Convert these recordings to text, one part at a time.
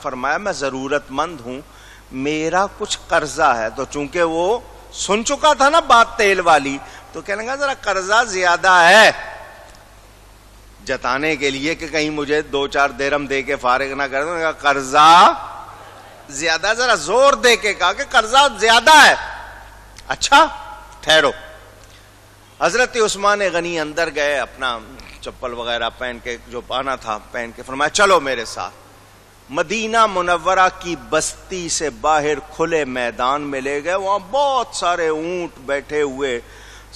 فرمایا میں ضرورت مند ہوں, میرا کچھ قرضہ ہے. تو چونکہ وہ سن چکا تھا نا بات تیل والی, تو کہنے لگا ذرا قرضہ زیادہ ہے, جتانے کے لیے کہ کہیں مجھے 2-4 درہم دے کے فارغ نہ کر دوں. قرضہ زیادہ, ذرا زور دے کے کہا کہ قرضہ زیادہ ہے. اچھا ٹھہرو. حضرت عثمان غنی اندر گئے, اپنا چپل وغیرہ پہن کے, جو پانا تھا پہن کے, فرمایا چلو میرے ساتھ. مدینہ منورہ کی بستی سے باہر کھلے میدان میں لے گئے. وہاں بہت سارے اونٹ بیٹھے ہوئے,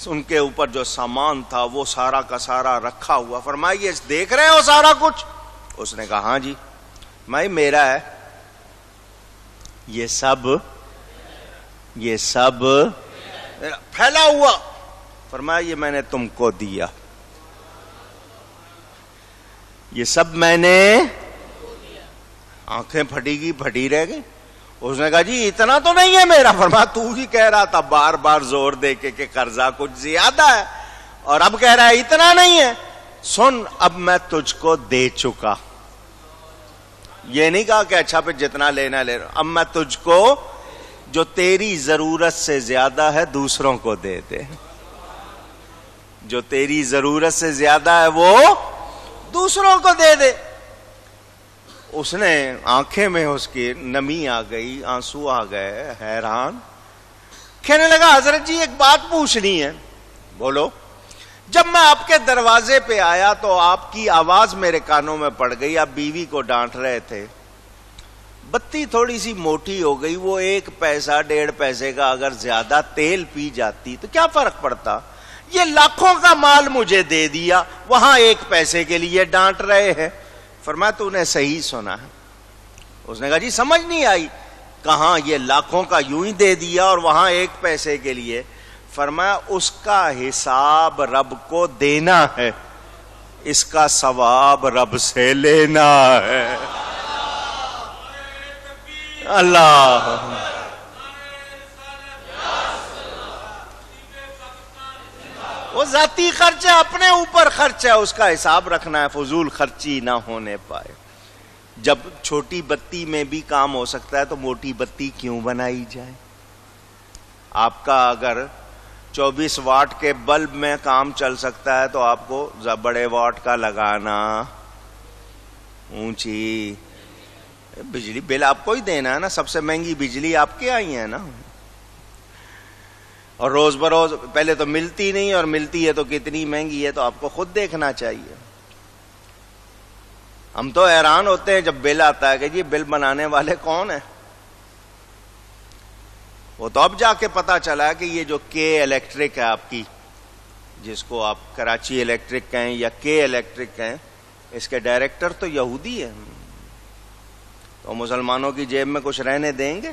ان کے اوپر جو سامان تھا وہ سارا کا سارا رکھا ہوا. فرمایا یہ دیکھ رہے ہو سارا کچھ؟ اس نے کہا ہاں جی. میں میرا ہے یہ سب پھیلا ہوا. فرمایا یہ میں نے تم کو دیا, یہ سب میں نے. آنکھیں پھٹی رہ گئی. اس نے کہا جی اتنا تو نہیں ہے میرا. فرمایا تو ہی کہہ رہا تھا بار بار زور دے کے کہ قرضہ کچھ زیادہ ہے, اور اب کہہ رہا ہے اتنا نہیں ہے. سن اب میں تجھ کو دے چکا. یہ نہیں کہا کہ اچھا پھر جتنا لینا لے رہا. اب میں تجھ کو جو تیری ضرورت سے زیادہ ہے دوسروں کو دے دے. جو تیری ضرورت سے زیادہ ہے وہ دوسروں کو دے دے. اس نے آنکھیں میں اس کی نمی آ گئی, آنسو آ گئے, حیران. کہنے لگا حضرت جی ایک بات پوچھنی ہے. بولو. جب میں آپ کے دروازے پہ آیا تو آپ کی آواز میرے کانوں میں پڑ گئی, آپ بیوی کو ڈانٹ رہے تھے. بتی تھوڑی سی موٹی ہو گئی, وہ 1 پیسہ 1.5 پیسے کا اگر زیادہ تیل پی جاتی تو کیا فرق پڑتا. یہ لاکھوں کا مال مجھے دے دیا, وہاں 1 پیسے کے لیے ڈانٹ رہے ہیں. فرمایا تو نے صحیح سنا ہے. اس نے کہا جی سمجھ نہیں آئی. کہاں یہ لاکھوں کا یوں ہی دے دیا اور وہاں 1 پیسے کے لیے. فرمایا اس کا حساب رب کو دینا ہے, اس کا ثواب رب سے لینا ہے. اللہ وہ ذاتی خرچ ہے, اپنے اوپر خرچ ہے, اس کا حساب رکھنا ہے, فضول خرچی نہ ہونے پائے. جب چھوٹی بتی میں بھی کام ہو سکتا ہے تو موٹی بتی کیوں بنائی جائے. آپ کا اگر 24 واٹ کے بلب میں کام چل سکتا ہے تو آپ کو بڑے واٹ کا لگانا. اونچی بجلی بل آپ کو ہی دینا ہے نا, سب سے مہنگی بجلی آپ کے آئی ہے نا, اور روز بروز پہلے تو ملتی نہیں, اور ملتی ہے تو کتنی مہنگی ہے, تو آپ کو خود دیکھنا چاہیے. ہم تو حیران ہوتے ہیں جب بل آتا ہے کہ جی بل بنانے والے کون ہیں. وہ تو اب جا کے پتا چلا کہ یہ جو کے الیکٹرک ہے آپ کی, جس کو آپ کراچی الیکٹرک کہیں یا کے الیکٹرک کہیں, اس کے ڈائریکٹر تو یہودی ہیں. تو مسلمانوں کی جیب میں کچھ رہنے دیں گے؟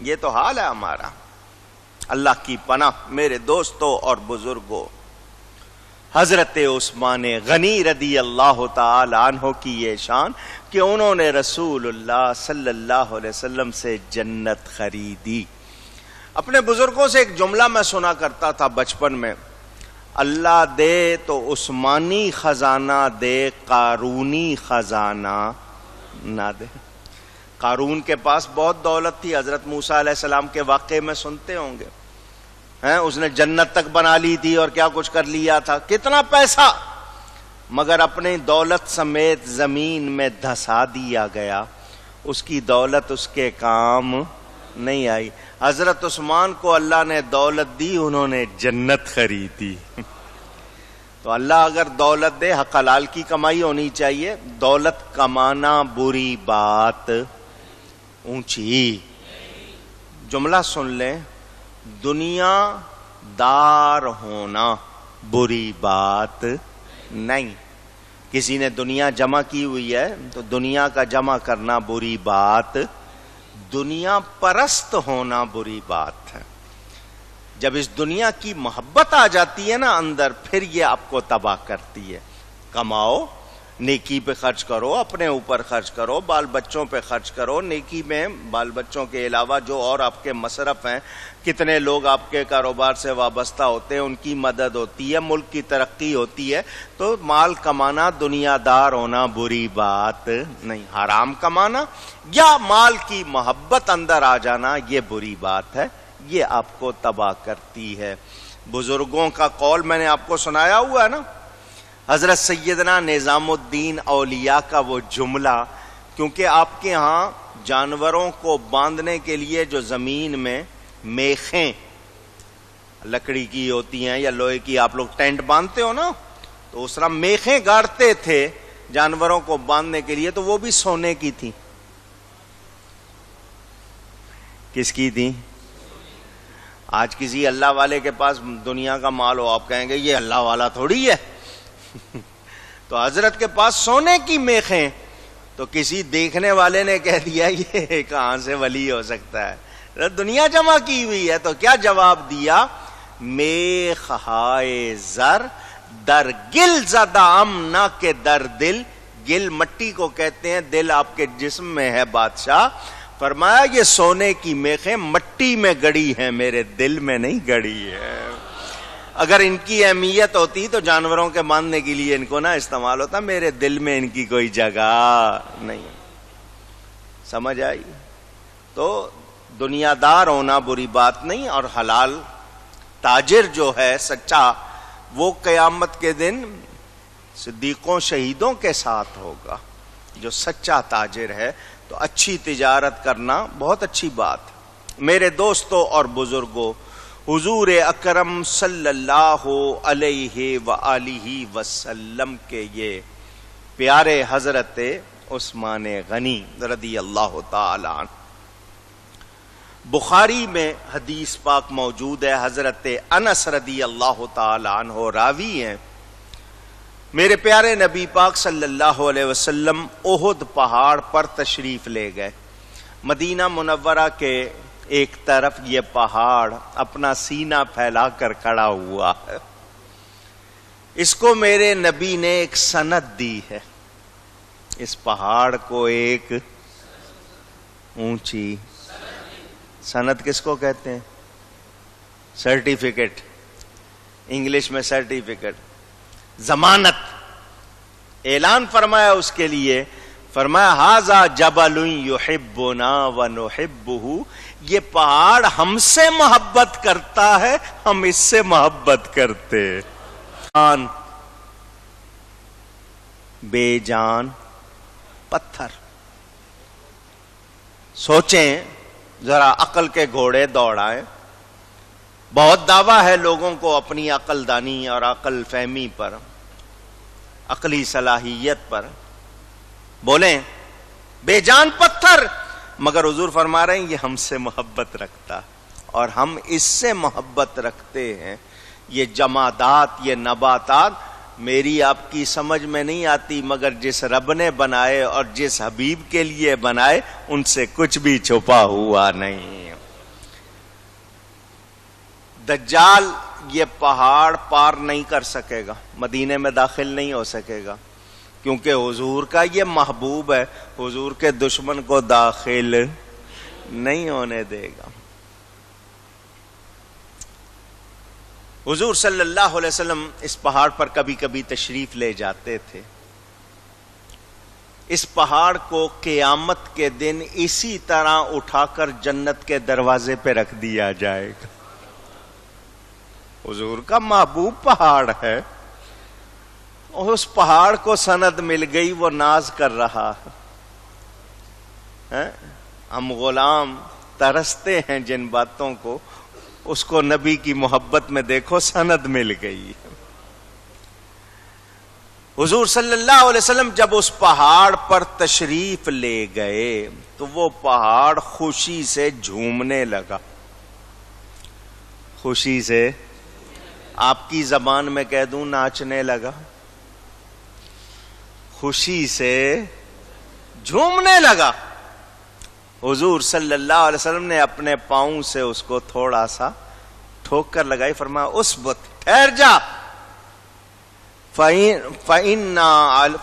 یہ تو حال ہے ہمارا. اللہ کی پناہ میرے دوستوں اور بزرگوں. حضرت عثمان غنی رضی اللہ تعالی عنہ کی یہ شان کہ انہوں نے رسول اللہ صلی اللہ علیہ وسلم سے جنت خریدی. اپنے بزرگوں سے ایک جملہ میں سنا کرتا تھا بچپن میں, اللہ دے تو عثمانی خزانہ دے, قارونی خزانہ نہ دے. قارون کے پاس بہت دولت تھی, حضرت موسیٰ علیہ السلام کے واقعے میں سنتے ہوں گے, اس نے جنت تک بنا لی تھی اور کیا کچھ کر لیا تھا, کتنا پیسہ, مگر اپنی دولت سمیت زمین میں دھسا دیا گیا. اس کی دولت اس کے کام نہیں آئی. حضرت عثمان کو اللہ نے دولت دی, انہوں نے جنت خریدی. تو اللہ اگر دولت دے, حق حلال کی کمائی ہونی چاہیے. دولت کمانا بری بات, اونچی. جملہ سن لیں, دنیا دار ہونا بری بات نہیں. کسی نے دنیا جمع کی ہوئی ہے تو دنیا کا جمع کرنا بری بات, دنیا پرست ہونا بری بات ہے. جب اس دنیا کی محبت آ جاتی ہے نا اندر, پھر یہ آپ کو تباہ کرتی ہے. کماؤ نیکی پہ خرچ کرو، اپنے اوپر خرچ کرو، بال بچوں پہ خرچ کرو. نیکی میں بال بچوں کے علاوہ جو اور آپ کے مصرف ہیں، کتنے لوگ آپ کے کاروبار سے وابستہ ہوتے ہیں، ان کی مدد ہوتی ہے، ملک کی ترقی ہوتی ہے. تو مال کمانا، دنیا دار ہونا بری بات نہیں. حرام کمانا یا مال کی محبت اندر آ جانا یہ بری بات ہے، یہ آپ کو تباہ کرتی ہے. بزرگوں کا قول میں نے آپ کو سنایا ہوا ہے نا، حضرت سیدنا نظام الدین اولیاء کا وہ جملہ، کیونکہ آپ کے ہاں جانوروں کو باندھنے کے لیے جو زمین میں میخیں لکڑی کی ہوتی ہیں یا لوہے کی، آپ لوگ ٹینٹ باندھتے ہو نا، تو اس طرح میخیں گاڑتے تھے جانوروں کو باندھنے کے لیے، تو وہ بھی سونے کی تھی. کس کی تھی؟ آج کسی اللہ والے کے پاس دنیا کا مال ہو، آپ کہیں گے یہ اللہ والا تھوڑی ہے. تو حضرت کے پاس سونے کی میخیں، تو کسی دیکھنے والے نے کہہ دیا یہ کہاں سے ولی ہو سکتا ہے، دنیا جمع کی ہوئی ہے. تو کیا جواب دیا؟ میخ ہائے زر در گل زدہ ام نہ کہ در دل. گل مٹی کو کہتے ہیں، دل آپ کے جسم میں ہے بادشاہ. فرمایا یہ سونے کی میخیں مٹی میں گڑی ہیں، میرے دل میں نہیں گڑی ہے. اگر ان کی اہمیت ہوتی تو جانوروں کے باندھنے کے لیے ان کو نہ استعمال ہوتا، میرے دل میں ان کی کوئی جگہ نہیں. سمجھ آئی؟ تو دنیا دار ہونا بری بات نہیں، اور حلال تاجر جو ہے سچا، وہ قیامت کے دن صدیقوں شہیدوں کے ساتھ ہوگا. جو سچا تاجر ہے، تو اچھی تجارت کرنا بہت اچھی بات. میرے دوستوں اور بزرگوں، حضور اکرم صلی اللہ علیہ وآلہ وسلم کے یہ پیارے حضرت عثمان غنی رضی اللہ تعالی عنہ، بخاری میں حدیث پاک موجود ہے، حضرت انس رضی اللہ تعالی عنہ راوی ہیں. میرے پیارے نبی پاک صلی اللہ علیہ وسلم احد پہاڑ پر تشریف لے گئے. مدینہ منورہ کے ایک طرف یہ پہاڑ اپنا سینہ پھیلا کر کھڑا ہوا ہے. اس کو میرے نبی نے ایک سند دی ہے. اس پہاڑ کو ایک اونچی سند کس کو کہتے ہیں؟ سرٹیفکیٹ، انگلش میں سرٹیفکیٹ، ضمانت. اعلان فرمایا اس کے لیے، فرمایا ھذا جبل یحبنا ونحبہ، یہ پہاڑ ہم سے محبت کرتا ہے، ہم اس سے محبت کرتے. بے جان پتھر. سوچیں ذرا، عقل کے گھوڑے دوڑائیں. بہت دعویٰ ہے لوگوں کو اپنی عقل دانی اور عقل فہمی پر، عقلی صلاحیت پر. بولیں بے جان پتھر، مگر حضور فرما رہے ہیں یہ ہم سے محبت رکھتا اور ہم اس سے محبت رکھتے ہیں. یہ جمادات، یہ نباتات میری آپ کی سمجھ میں نہیں آتی، مگر جس رب نے بنائے اور جس حبیب کے لیے بنائے ان سے کچھ بھی چھپا ہوا نہیں. دجال یہ پہاڑ پار نہیں کر سکے گا، مدینے میں داخل نہیں ہو سکے گا، کیونکہ حضور کا یہ محبوب ہے. حضور کے دشمن کو داخل نہیں ہونے دے گا. حضور صلی اللہ علیہ وسلم اس پہاڑ پر کبھی کبھی تشریف لے جاتے تھے. اس پہاڑ کو قیامت کے دن اسی طرح اٹھا کر جنت کے دروازے پہ رکھ دیا جائے گا. حضور کا محبوب پہاڑ ہے، اور اس پہاڑ کو سند مل گئی، وہ ناز کر رہا ہے. ہم غلام ترستے ہیں جن باتوں کو، اس کو نبی کی محبت میں دیکھو سند مل گئی. حضور صلی اللہ علیہ وسلم جب اس پہاڑ پر تشریف لے گئے تو وہ پہاڑ خوشی سے جھومنے لگا. خوشی سے، آپ کی زبان میں کہہ دوں ناچنے لگا. خوشی سے جھومنے لگا. حضور صلی اللہ علیہ وسلم نے اپنے پاؤں سے اس کو تھوڑا سا ٹھوکر لگائی، فرمایا اس بت ٹھہر جا. فَإِنَّمَا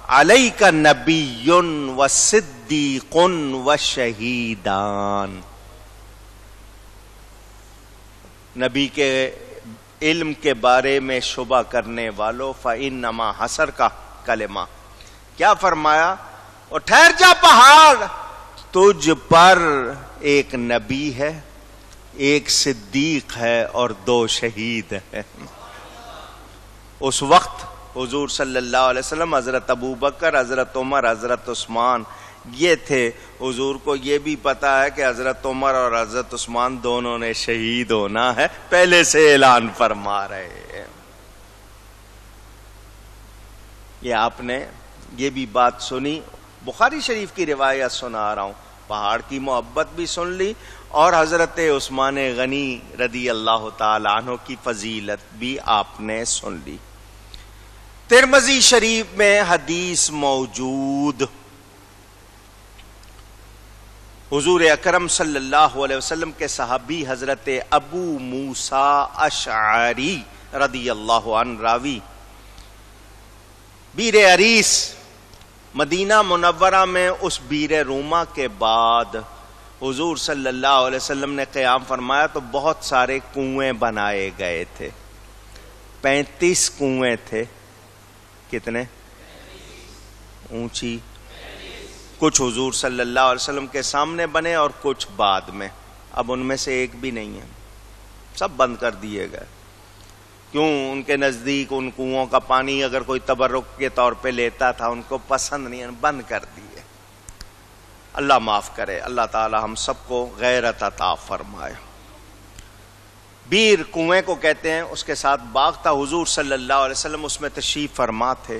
عَلَيْكَ نَبِيٌّ وَصِدِّيقٌ وَشَهِيدان. نبی کے علم کے بارے میں شبہ کرنے والوں، فَإِنَّمَا حسر کا کلمہ کیا فرمایا؟ اور ٹھہر جا پہاڑ، تجھ پر ایک نبی ہے، ایک صدیق ہے اور 2 شہید ہیں. اس وقت حضور صلی اللہ علیہ وسلم، حضرت ابو بکر، حضرت عمر، حضرت عثمان یہ تھے. حضور کو یہ بھی پتا ہے کہ حضرت عمر اور حضرت عثمان دونوں نے شہید ہونا ہے، پہلے سے اعلان فرما رہے ہیں. یہ آپ نے یہ بھی بات سنی، بخاری شریف کی روایت سنا رہا ہوں. پہاڑ کی محبت بھی سن لی اور حضرت عثمان غنی رضی اللہ تعالی عنہ کی فضیلت بھی آپ نے سن لی. ترمذی شریف میں حدیث موجود، حضور اکرم صلی اللہ علیہ وسلم کے صحابی حضرت ابو موسیٰ اشعری رضی اللہ عنہ راوی، بیر عریس مدینہ منورہ میں اس بیر روما کے بعد حضور صلی اللہ علیہ وسلم نے قیام فرمایا تو بہت سارے کنویں بنائے گئے تھے. 35 کنویں تھے. کتنے؟ اونچی. کچھ حضور صلی اللہ علیہ وسلم کے سامنے بنے اور کچھ بعد میں. اب ان میں سے ایک بھی نہیں ہے، سب بند کر دیے گئے. کیوں؟ ان کے نزدیک ان کنوؤں کا پانی اگر کوئی تبرک کے طور پہ لیتا تھا ان کو پسند نہیں، بند کر دیے. اللہ معاف کرے، اللہ تعالی ہم سب کو غیرت عطا فرمائے. بیر کنویں کو کہتے ہیں، اس کے ساتھ باغ تھا. حضور صلی اللہ علیہ وسلم اس میں تشریف فرما تھے.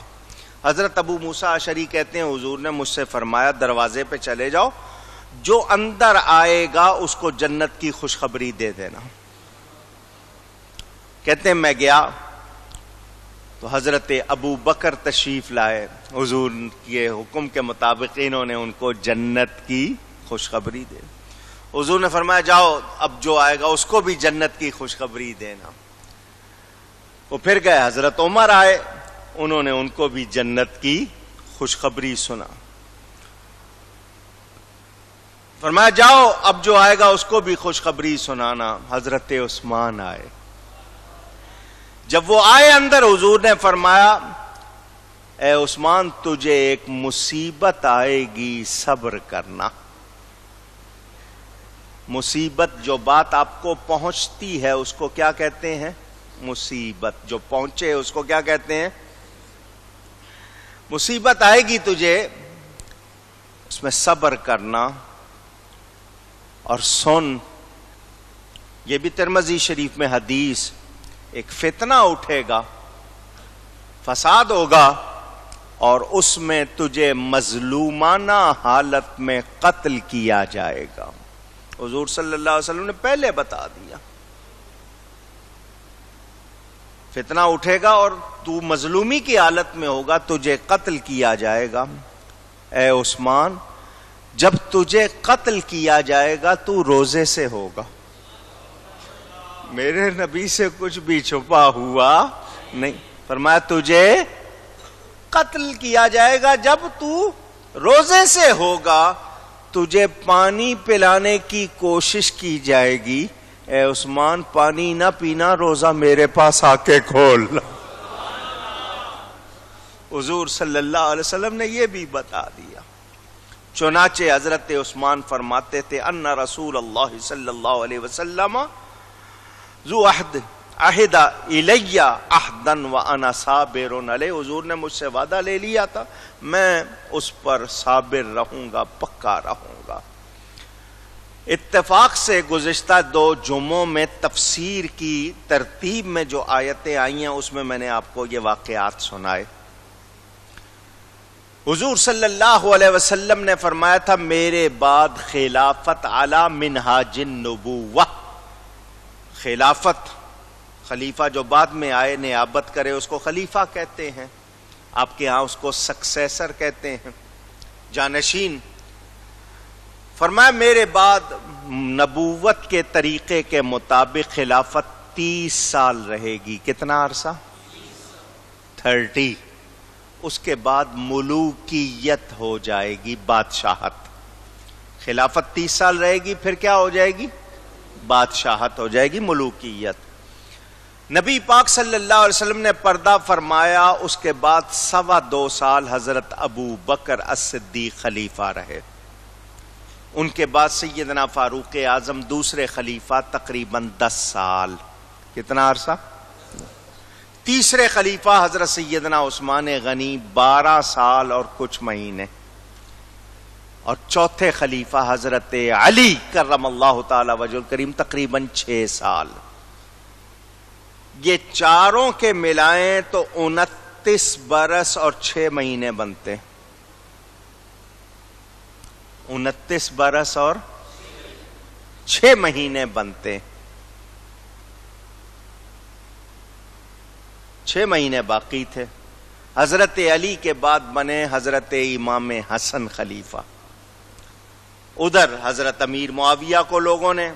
حضرت ابو موسیٰ اشعری کہتے ہیں حضور نے مجھ سے فرمایا دروازے پہ چلے جاؤ، جو اندر آئے گا اس کو جنت کی خوشخبری دے دینا. کہتے ہیں میں گیا تو حضرت ابو بکر تشریف لائے. حضور کے حکم کے مطابق انہوں نے ان کو جنت کی خوشخبری دے. حضور نے فرمایا جاؤ اب جو آئے گا اس کو بھی جنت کی خوشخبری دینا. وہ پھر گئے، حضرت عمر آئے، انہوں نے ان کو بھی جنت کی خوشخبری سنا. فرمایا جاؤ اب جو آئے گا اس کو بھی خوشخبری سنانا. حضرت عثمان آئے. جب وہ آئے اندر حضور نے فرمایا اے عثمان تجھے ایک مصیبت آئے گی، صبر کرنا. مصیبت، جو بات آپ کو پہنچتی ہے اس کو کیا کہتے ہیں؟ مصیبت. جو پہنچے اس کو کیا کہتے ہیں؟ مصیبت آئے گی تجھے، اس میں صبر کرنا. اور سن، یہ بھی ترمذی شریف میں حدیث، ایک فتنہ اٹھے گا، فساد ہوگا اور اس میں تجھے مظلومانہ حالت میں قتل کیا جائے گا. حضور صلی اللہ علیہ وسلم نے پہلے بتا دیا فتنہ اٹھے گا اور تو مظلومی کی حالت میں ہوگا، تجھے قتل کیا جائے گا. اے عثمان جب تجھے قتل کیا جائے گا تو روزے سے ہوگا. میرے نبی سے کچھ بھی چھپا ہوا نہیں. فرمایا تجھے قتل کیا جائے گا جب تو روزے سے ہوگا، تجھے پانی پلانے کی کوشش کی جائے گی. اے عثمان پانی نہ پینا، روزہ میرے پاس آ کے کھول. حضور صلی اللہ علیہ وسلم نے یہ بھی بتا دیا. چنانچہ حضرت عثمان فرماتے تھے ان رسول اللہ صلی اللہ علیہ وسلم ذو عہد الی عہدا وانا صابر علیہ. حضور نے مجھ سے وعدہ لے لیا تھا، میں اس پر صابر رہوں گا، پکا رہوں گا. اتفاق سے گزشتہ 2 جمعوں میں تفسیر کی ترتیب میں جو آیتیں آئی ہیں اس میں میں نے آپ کو یہ واقعات سنائے. حضور صلی اللہ علیہ وسلم نے فرمایا تھا میرے بعد خلافت علی منہاج النبوہ. خلافت، خلیفہ جو بعد میں آئے نیابت کرے اس کو خلیفہ کہتے ہیں. آپ کے ہاں اس کو سکسیسر کہتے ہیں، جانشین. فرمایا میرے بعد نبوت کے طریقے کے مطابق خلافت 30 سال رہے گی. کتنا عرصہ؟ 30 اس کے بعد ملوکیت ہو جائے گی، بادشاہت. خلافت 30 سال رہے گی، پھر کیا ہو جائے گی؟ بادشاہت ہو جائے گی، ملوکیت. نبی پاک صلی اللہ علیہ وسلم نے پردہ فرمایا، اس کے بعد 2.25 سال حضرت ابو بکر الصدیق خلیفہ رہے. ان کے بعد سیدنا فاروق اعظم دوسرے خلیفہ تقریباً 10 سال. کتنا عرصہ؟ تیسرے خلیفہ حضرت سیدنا عثمان غنی 12 سال اور کچھ مہینے، اور چوتھے خلیفہ حضرت علی کرم اللہ تعالی وجہ الکریم تقریباً 6 سال. یہ چاروں کے ملائیں تو 29 برس اور 6 مہینے بنتے. 29 برس اور 6 مہینے بنتے. 6 مہینے باقی تھے. حضرت علی کے بعد بنے حضرت امام حسن خلیفہ. ادھر حضرت امیر معاویہ کو لوگوں نے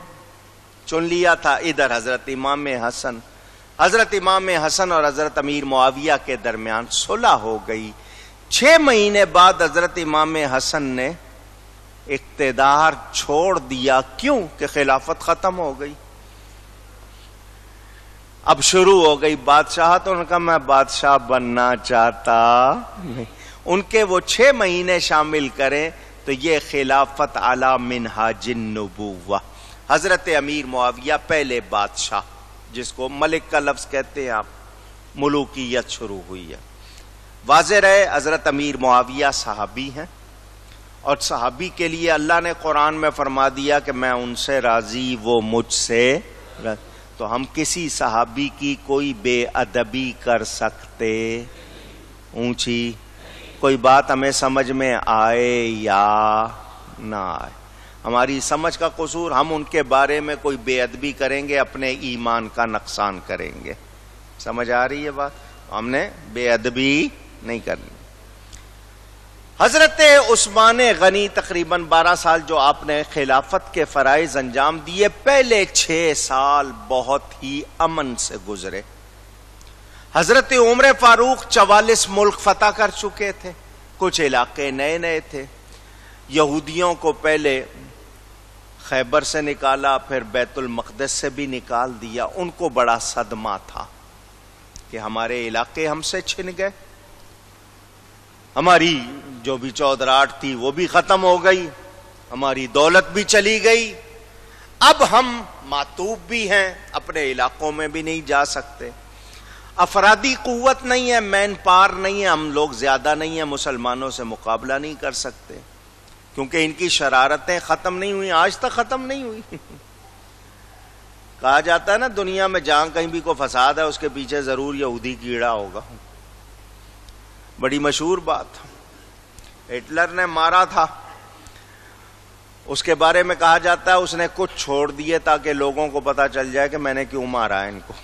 چن لیا تھا، ادھر حضرت امام حسن. حضرت امام حسن اور حضرت امیر معاویہ کے درمیان صلح ہو گئی. 6 مہینے بعد حضرت امام حسن نے اقتدار چھوڑ دیا. کیوں؟ کہ خلافت ختم ہو گئی. اب شروع ہو گئی بادشاہت. انہوں نے کہا میں بادشاہ بننا چاہتا نہیں. ان کے وہ 6 مہینے شامل کریں تو یہ خلافت علی منہاج النبوہ. حضرت امیر معاویہ پہلے بادشاہ، جس کو ملک کا لفظ کہتے ہیں آپ، ملوکیت شروع ہوئی ہے. واضح رہے حضرت امیر معاویہ صحابی ہیں، اور صحابی کے لیے اللہ نے قرآن میں فرما دیا کہ میں ان سے راضی، وہ مجھ سے راضی. تو ہم کسی صحابی کی کوئی بے ادبی کر سکتے؟ اونچی کوئی بات ہمیں سمجھ میں آئے یا نہ آئے، ہماری سمجھ کا قصور، ہم ان کے بارے میں کوئی بے ادبی کریں گے اپنے ایمان کا نقصان کریں گے. سمجھ آ رہی ہے بات؟ ہم نے بے ادبی نہیں کرنی. حضرت عثمان غنی تقریباً 12 سال جو آپ نے خلافت کے فرائض انجام دیے، پہلے 6 سال بہت ہی امن سے گزرے. حضرت عمر فاروق 44 ملک فتح کر چکے تھے. کچھ علاقے نئے نئے تھے. یہودیوں کو پہلے خیبر سے نکالا، پھر بیت المقدس سے بھی نکال دیا. ان کو بڑا صدمہ تھا کہ ہمارے علاقے ہم سے چھن گئے، ہماری جو بھی چودراہٹ تھی وہ بھی ختم ہو گئی، ہماری دولت بھی چلی گئی. اب ہم معتوب بھی ہیں، اپنے علاقوں میں بھی نہیں جا سکتے. افرادی قوت نہیں ہے، مین پار نہیں ہے، ہم لوگ زیادہ نہیں ہیں، مسلمانوں سے مقابلہ نہیں کر سکتے، کیونکہ ان کی شرارتیں ختم نہیں ہوئی، آج تک ختم نہیں ہوئی. کہا جاتا ہے نا دنیا میں جہاں کہیں بھی کوئی فساد ہے اس کے پیچھے ضرور یہودی کیڑا ہوگا. بڑی مشہور بات. ہٹلر نے مارا تھا، اس کے بارے میں کہا جاتا ہے اس نے کچھ چھوڑ دیے تاکہ لوگوں کو پتا چل جائے کہ میں نے کیوں مارا ہے ان کو.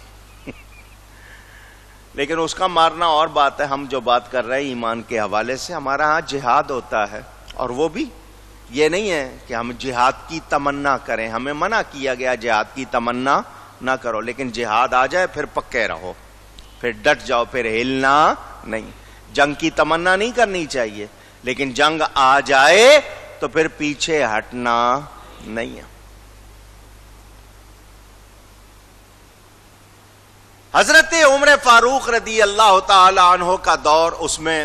لیکن اس کا مارنا اور بات ہے. ہم جو بات کر رہے ہیں ایمان کے حوالے سے، ہمارا ہاں جہاد ہوتا ہے، اور وہ بھی یہ نہیں ہے کہ ہم جہاد کی تمنا کریں. ہمیں منع کیا گیا جہاد کی تمنا نہ کرو، لیکن جہاد آ جائے پھر پکے رہو، پھر ڈٹ جاؤ، پھر ہلنا نہیں. جنگ کی تمنا نہیں کرنی چاہیے، لیکن جنگ آ جائے تو پھر پیچھے ہٹنا نہیں ہے. حضرت عمر فاروق رضی اللہ تعالی عنہ کا دور، اس میں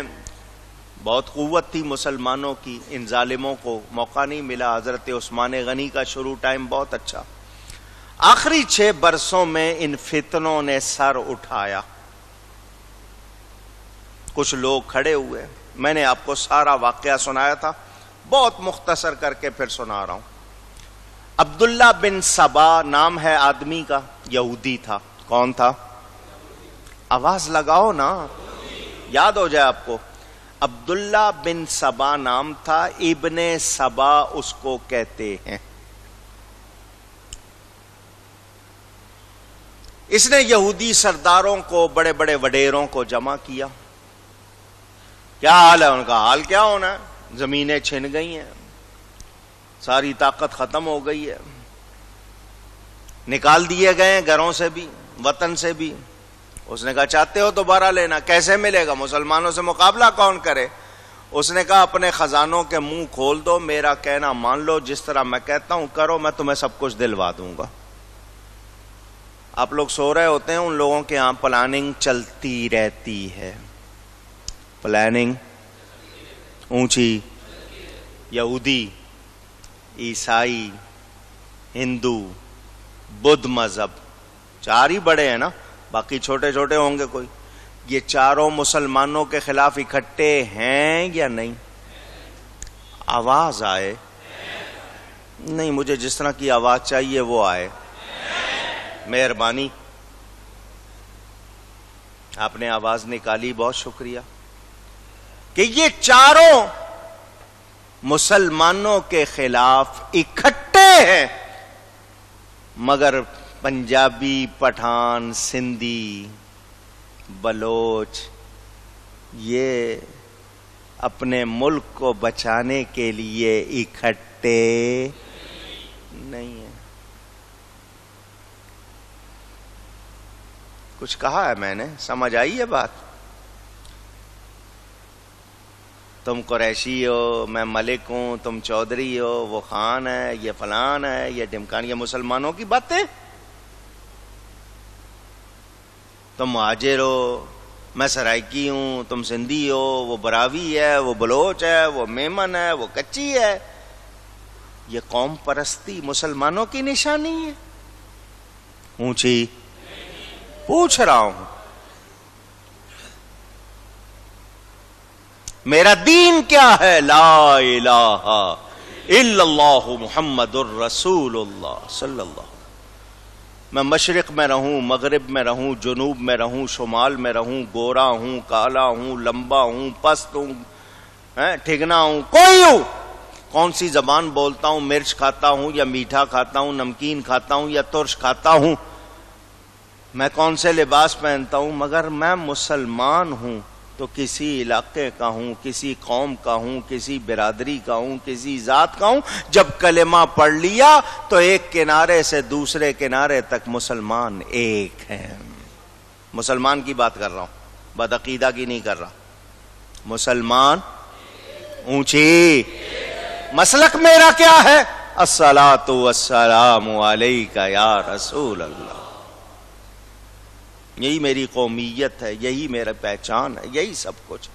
بہت قوت تھی مسلمانوں کی، ان ظالموں کو موقع نہیں ملا. حضرت عثمان غنی کا شروع ٹائم بہت اچھا. آخری 6 برسوں میں ان فتنوں نے سر اٹھایا. کچھ لوگ کھڑے ہوئے. میں نے آپ کو سارا واقعہ سنایا تھا، بہت مختصر کر کے پھر سنا رہا ہوں. عبداللہ بن سبا نام ہے آدمی کا، یہودی تھا. کون تھا؟ آواز لگاؤ نا، یاد ہو جائے آپ کو. عبداللہ بن سبا نام تھا، ابن سبا اس کو کہتے ہیں. اس نے یہودی سرداروں کو، بڑے بڑے وڈیروں کو جمع کیا. کیا حال ہے؟ ان کا حال کیا ہونا ہے، زمینیں چھن گئی ہیں، ساری طاقت ختم ہو گئی ہے، نکال دیے گئے گھروں سے بھی، وطن سے بھی، اس نے کہا چاہتے ہو دوبارہ لینا، کیسے ملے گا؟ مسلمانوں سے مقابلہ کون کرے؟ اس نے کہا اپنے خزانوں کے منہ کھول دو، میرا کہنا مان لو، جس طرح میں کہتا ہوں کرو، میں تمہیں سب کچھ دلوا دوں گا۔ آپ لوگ سو رہے ہوتے ہیں، ان لوگوں کے یہاں پلاننگ چلتی رہتی ہے، پلاننگ اونچی، یہودی، عیسائی، ہندو، بدھ مذہب، چار ہی بڑے ہیں نا، باقی چھوٹے چھوٹے ہوں گے کوئی، یہ چاروں مسلمانوں کے خلاف اکٹھے ہیں یا نہیں؟ آواز آئے نہیں، مجھے جس طرح کی آواز چاہیے وہ آئے، مہربانی۔ آپ نے آواز نکالی، بہت شکریہ۔ کہ یہ چاروں مسلمانوں کے خلاف اکٹھے ہیں، مگر پنجابی، پٹھان، سندھی، بلوچ یہ اپنے ملک کو بچانے کے لیے اکٹھے نہیں ہیں۔ کچھ کہا ہے میں نے؟ سمجھ آئی ہے بات؟ تم قریشی ہو، میں ملک ہوں، تم چودھری ہو، وہ خان ہے، یہ فلان ہے، یہ ڈمکان، یہ مسلمانوں کی باتیں۔ تم مہاجر ہو، میں سرائکی ہوں، تم سندھی ہو، وہ براوی ہے، وہ بلوچ ہے، وہ میمن ہے، وہ کچی ہے۔ یہ قوم پرستی مسلمانوں کی نشانی ہے؟ اونچی پوچھ رہا ہوں، میرا دین کیا ہے؟ لا الہ الا اللہ محمد الرسول اللہ صلی اللہ علیہ وسلم۔ میں مشرق میں رہوں، مغرب میں رہوں، جنوب میں رہوں، شمال میں رہوں، گورا ہوں، کالا ہوں، لمبا ہوں، پست ہوں، ٹھگنا ہوں، کوئی ہوں، کون سی زبان بولتا ہوں، مرچ کھاتا ہوں یا میٹھا کھاتا ہوں، نمکین کھاتا ہوں یا ترش کھاتا ہوں، میں کون سے لباس پہنتا ہوں، مگر میں مسلمان ہوں تو کسی علاقے کا ہوں، کسی قوم کا ہوں، کسی برادری کا ہوں، کسی ذات کا ہوں۔ جب کلمہ پڑھ لیا تو ایک کنارے سے دوسرے کنارے تک مسلمان ایک ہیں۔ مسلمان کی بات کر رہا ہوں، بدعقیدہ کی نہیں کر رہا۔ مسلمان اونچی، مسلک میرا کیا ہے؟ الصلاۃ والسلام علیک یا رسول اللہ۔ یہی میری قومیت ہے، یہی میرا پہچان ہے، یہی سب کچھ۔